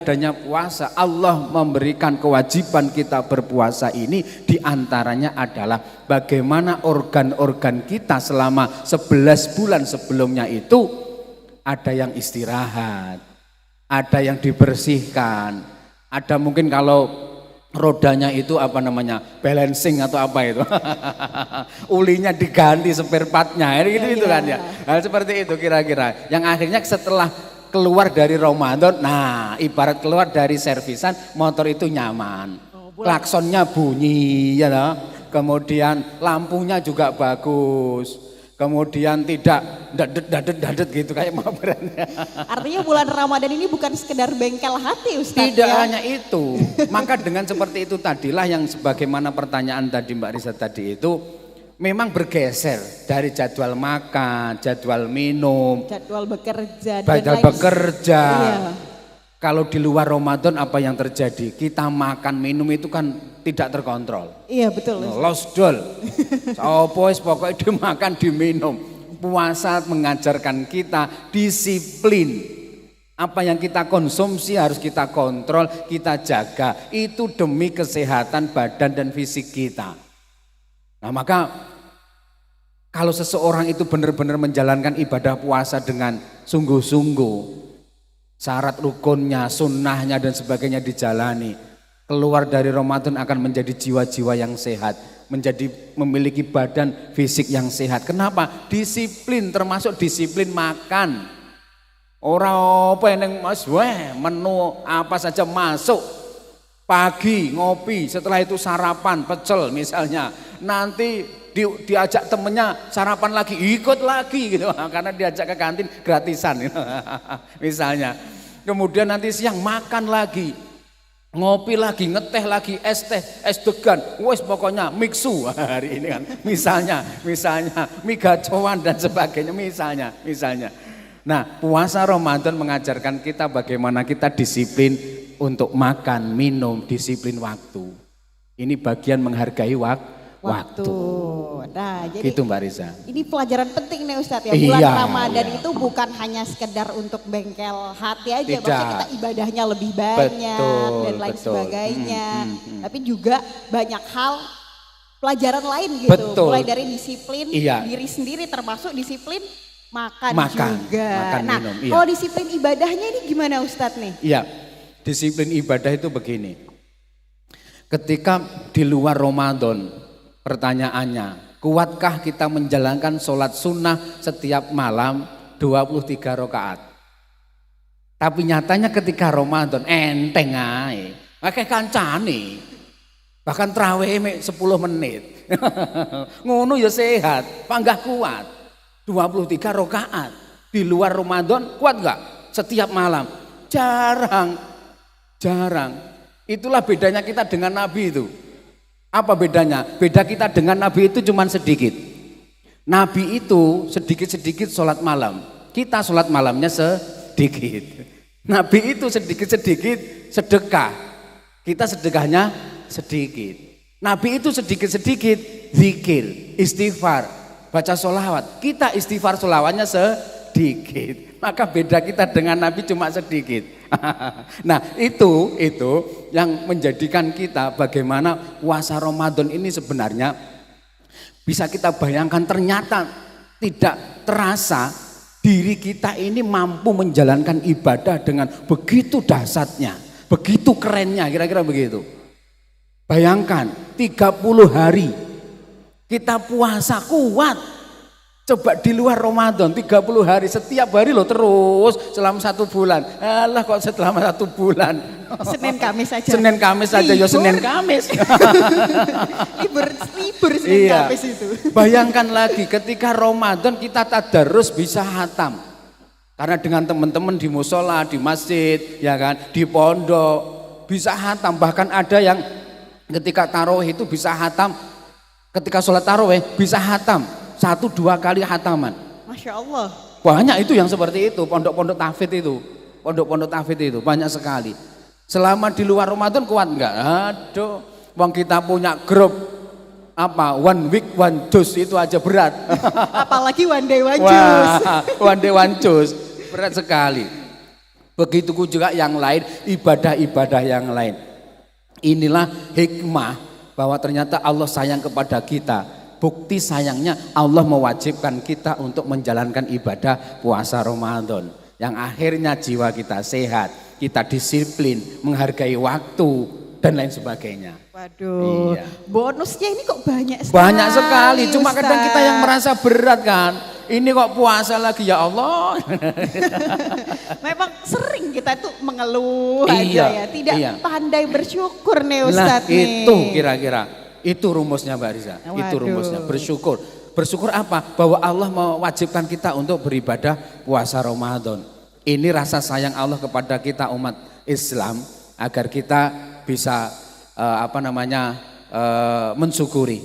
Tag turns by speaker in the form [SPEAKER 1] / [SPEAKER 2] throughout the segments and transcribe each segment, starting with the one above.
[SPEAKER 1] adanya puasa, Allah memberikan kewajiban kita berpuasa ini diantaranya adalah bagaimana organ-organ kita selama 11 bulan sebelumnya itu ada yang istirahat, ada yang dibersihkan, ada mungkin kalau rodanya itu apa namanya balancing atau apa itu ulinya diganti spare partnya gitu kan ya, hal seperti itu kira-kira yang akhirnya setelah keluar dari Ramadan, nah ibarat keluar dari servisan motor itu nyaman, klaksonnya bunyi ya loh. Kemudian lampunya juga bagus, kemudian tidak dadet gitu kayak mobilnya.
[SPEAKER 2] Artinya bulan Ramadan ini bukan sekedar bengkel hati Ustaz.
[SPEAKER 1] Tidak
[SPEAKER 2] ya?
[SPEAKER 1] hanya itu, maka dengan seperti itu tadilah yang sebagaimana pertanyaan tadi Mbak Risa tadi itu memang bergeser dari jadwal makan, jadwal minum,
[SPEAKER 2] jadwal bekerja,
[SPEAKER 1] jadwal bekerja.
[SPEAKER 2] Iya.
[SPEAKER 1] Kalau di luar Ramadan apa yang terjadi? Kita makan minum itu kan tidak terkontrol.
[SPEAKER 2] Iya betul.
[SPEAKER 1] Lost doll. Pokoknya dimakan diminum. Puasa mengajarkan kita disiplin. Apa yang kita konsumsi harus kita kontrol, kita jaga. Itu demi kesehatan badan dan fisik kita. Nah maka kalau seseorang itu benar-benar menjalankan ibadah puasa dengan sungguh-sungguh, syarat rukunnya, sunnahnya dan sebagainya dijalani, keluar dari Ramadan akan menjadi jiwa-jiwa yang sehat, memiliki badan fisik yang sehat. Kenapa? Disiplin, termasuk disiplin makan. Orang apa yang mas, menu apa saja masuk. Pagi ngopi, setelah itu sarapan pecel misalnya, nanti diajak temennya sarapan lagi, ikut lagi gitu, karena diajak ke kantin gratisan gitu. Misalnya. Kemudian nanti siang makan lagi, ngopi lagi, ngeteh lagi, es teh, es degan, wes pokoknya mixu hari ini kan, misalnya mie gacoan dan sebagainya misalnya. Nah puasa Ramadan mengajarkan kita bagaimana kita disiplin untuk makan, minum, disiplin waktu. Ini bagian menghargai waktu.
[SPEAKER 2] Nah, jadi
[SPEAKER 1] gitu Mbak Risa.
[SPEAKER 2] Ini pelajaran penting nih Ustadz ya. Bulan Ramadan itu bukan hanya sekedar untuk bengkel hati aja, maksudnya kita ibadahnya lebih banyak dan lain sebagainya. Tapi juga banyak hal pelajaran lain gitu. Mulai dari disiplin diri sendiri termasuk disiplin makan juga. Nah,
[SPEAKER 1] minum,
[SPEAKER 2] kalau disiplin ibadahnya ini gimana Ustadz nih?
[SPEAKER 1] Iya. Disiplin ibadah itu begini, ketika di luar Ramadan pertanyaannya, kuatkah kita menjalankan sholat sunnah setiap malam 23 rakaat? Tapi nyatanya ketika Ramadan enteng ae, akeh kancane, bahkan traweh 10 menit, ngono ya sehat, panggah kuat, 23 rakaat di luar Ramadan kuat gak? Setiap malam, jarang. Itulah bedanya kita dengan Nabi itu. Apa bedanya? Beda kita dengan Nabi itu cuma sedikit. Nabi itu sedikit-sedikit sholat malam. Kita sholat malamnya sedikit. Nabi itu sedikit-sedikit sedekah. Kita sedekahnya sedikit. Nabi itu sedikit-sedikit zikir, istighfar, baca sholawat. Kita istighfar sholawatnya sedikit. Maka beda kita dengan Nabi cuma sedikit. Nah itu yang menjadikan kita bagaimana puasa Ramadan ini sebenarnya bisa kita bayangkan, ternyata tidak terasa diri kita ini mampu menjalankan ibadah dengan begitu dahsyatnya, begitu kerennya, kira-kira begitu. Bayangkan 30 hari kita puasa kuat. Coba di luar Ramadan 30 hari, setiap hari loh terus selama 1 bulan. Alah kok selama 1 bulan.
[SPEAKER 2] Senin Kamis aja.
[SPEAKER 1] Senin Kamis aja ya Senin Kamis.
[SPEAKER 2] libur Senin Kamis itu.
[SPEAKER 1] Bayangkan lagi ketika Ramadan kita tadarus bisa hatam. Karena dengan teman-teman di musola, di masjid, ya kan, di pondok bisa hatam. Bahkan ada yang ketika tarawih itu bisa hatam. Ketika sholat tarawih bisa hatam. 1-2 kali hataman. Masya Allah. Banyak itu yang seperti itu, pondok-pondok tahfidz itu. Pondok-pondok tahfidz itu banyak sekali. Selama di luar Ramadan kuat enggak? Aduh, wong kita punya grup one week one juice itu aja berat.
[SPEAKER 2] Apalagi one day one juice.
[SPEAKER 1] One day one juice berat sekali. Begitu juga yang lain, ibadah-ibadah yang lain. Inilah hikmah bahwa ternyata Allah sayang kepada kita. Bukti sayangnya Allah mewajibkan kita untuk menjalankan ibadah puasa Ramadan. Yang akhirnya jiwa kita sehat, kita disiplin, menghargai waktu dan lain sebagainya.
[SPEAKER 2] Waduh, iya. Bonusnya ini kok banyak sekali.
[SPEAKER 1] Banyak sekali, cuma kadang kita yang merasa berat kan. Ini kok puasa lagi ya Allah.
[SPEAKER 2] Memang sering kita tuh mengeluh aja ya, tidak pandai bersyukur nih Ustadz.
[SPEAKER 1] Nah itu kira-kira, itu rumusnya Mbak Riza, itu rumusnya bersyukur. Bersyukur apa? Bahwa Allah mewajibkan kita untuk beribadah puasa Ramadan. Ini rasa sayang Allah kepada kita umat Islam agar kita bisa mensyukuri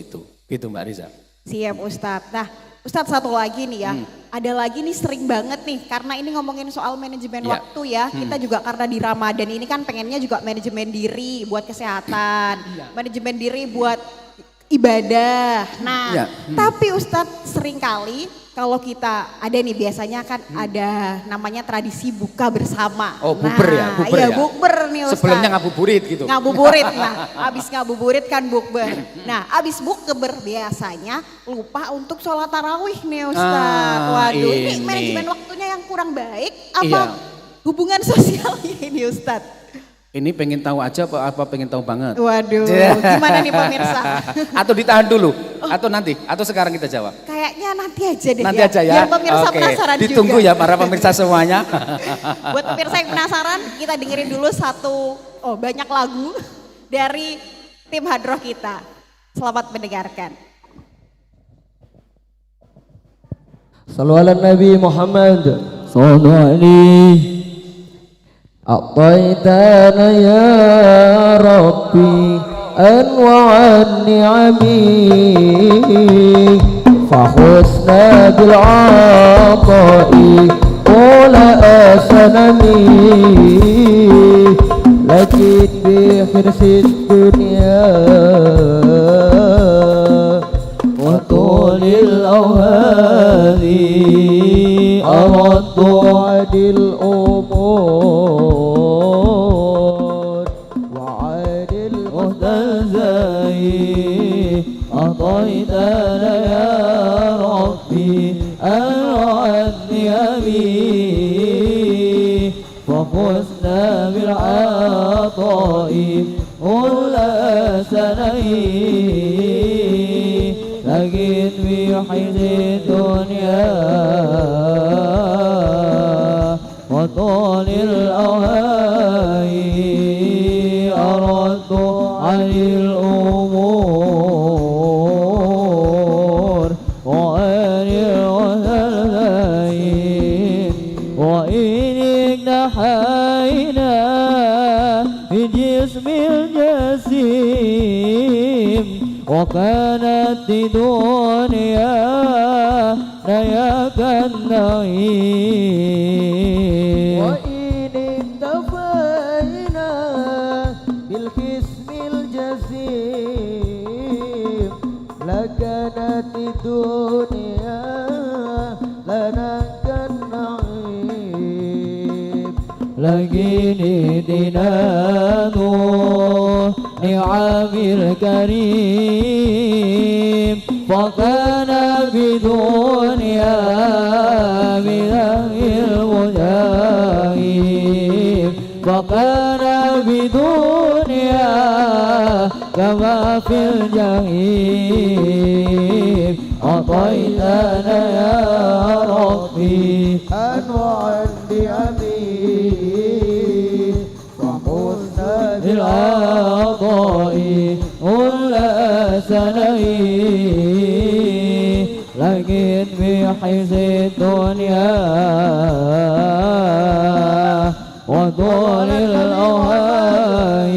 [SPEAKER 1] itu. Gitu Mbak Riza.
[SPEAKER 2] Siap Ustadz. Nah Ustadz satu lagi nih ya, ada lagi nih sering banget nih karena ini ngomongin soal manajemen waktu ya, kita juga karena di Ramadan ini kan pengennya juga manajemen diri buat kesehatan, manajemen diri buat ibadah. Nah tapi Ustadz seringkali kalau kita ada nih biasanya kan ada namanya tradisi buka bersama.
[SPEAKER 1] Oh bukber ya?
[SPEAKER 2] Iya bukber nih Ustadz.
[SPEAKER 1] Sebelumnya ngabuburit gitu.
[SPEAKER 2] Ngabuburit, nah abis ngabuburit kan bukber. Nah abis bukber biasanya lupa untuk sholat tarawih nih Ustadz. Waduh ini manajemen waktunya yang kurang baik apa hubungan sosialnya ini Ustadz?
[SPEAKER 1] Ini pengen tahu aja apa pengen tahu banget?
[SPEAKER 2] Waduh, gimana nih pemirsa?
[SPEAKER 1] Atau ditahan dulu, atau nanti, atau sekarang kita jawab?
[SPEAKER 2] Kayaknya nanti aja deh
[SPEAKER 1] nanti aja ya?
[SPEAKER 2] Biar pemirsa penasaran
[SPEAKER 1] ditunggu
[SPEAKER 2] juga.
[SPEAKER 1] Ya para pemirsa semuanya.
[SPEAKER 2] Buat pemirsa yang penasaran, kita dengerin dulu banyak lagu dari tim Hadroh kita. Selamat mendengarkan.
[SPEAKER 3] Sallu ala Nabi Muhammad sallallahu alaihi أعطيتنا يا ربي أنواع النعم فخذنا بالعطاء ولا سنمي لكن بحرص الدنيا وطول الأوهام أردت عن الأمور وعن المستهزئين أعطيتنا يا ربي أنعني أمين ففزنا بالعطاء كل سنين لكن في حيث الدنيا وطول الأوهام أردت عن الأمور وعن الوثنين وإن اجتحينا في جسم الجسيم وكانت الدنيا نياك النعيم وإن انتفينا بالقسم الجسيم لكانت الدنيا لنا كالنعيم لكن اهدنا نعم الكريم فكان بدنيا من المجاهيم فكان بدنيا كما في الجحيم أعطيتنا يا ربي أنواع النعم وحسن بالعطاء كل سنين لكن بحيث الدنيا وطول الأوهام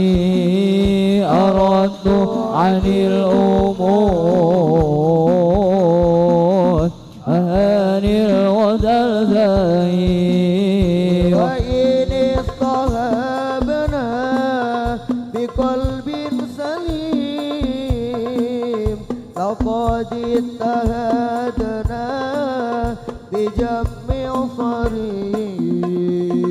[SPEAKER 3] أردت عن الأمور أهان الوزلزال وإن اصطهبنا بقلب سليم لقد اتهدنا بجمع صريم